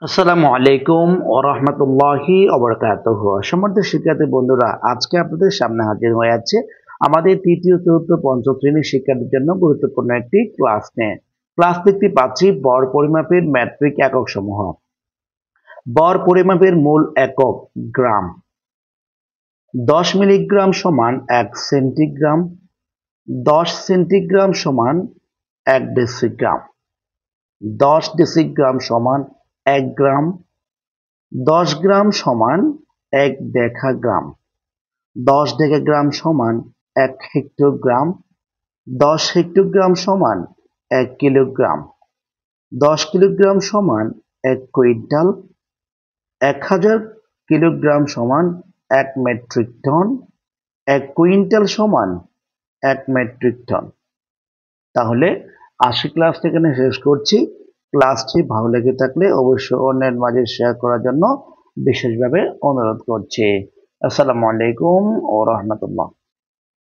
আসসালামু আলাইকুম ওয়া রাহমাতুল্লাহি ওয়া বারাকাতুহু। সম্মানিত শিক্ষার্থী বন্ধুরা, আজকে আপনাদের সামনে হাজির হয়ে আছে আমাদের তৃতীয়, চতুর্থ, পঞ্চম শ্রেণীর শিক্ষার্থীর জন্য গুরুত্বপূর্ণ একটি ক্লাস নিয়ে। ক্লাস দেখতে পাচ্ছি ভর পরিমাপের মেট্রিক একক সমূহ। ভর পরিমাপের মূল একক গ্রাম। 10 মিলিগ্রাম সমান 1 সেন্টিগ্রাম, 10 সেন্টিগ্রাম সমান 1 ডেসিগ্রাম, 10 ডেসিগ্রাম সমান 1 গ্রাম, 10 গ্রাম সমান 1 ডেকাগ্রাম, 10 ডেকাগ্রাম সমান 1 হেক্টোগ্রাম, 10 হেক্টোগ্রাম সমান 1 কিলোগ্রাম, 10 কিলোগ্রাম সমান 1 কুইন্টাল, 1000 কিলোগ্রাম সমান 1 মেট্রিক টন, 1 কুইন্টাল সমান 1 মেট্রিক টন। তাহলে আজকে ক্লাসটা এখানে শেষ করছি। ক্লাসটি ভালো লেগে থাকলে অবশ্যই অন্যের মাঝে শেয়ার করার জন্য বিশেষভাবে অনুরোধ করছি। আসসালামু আলাইকুম ওয়া রাহমাতুল্লাহ।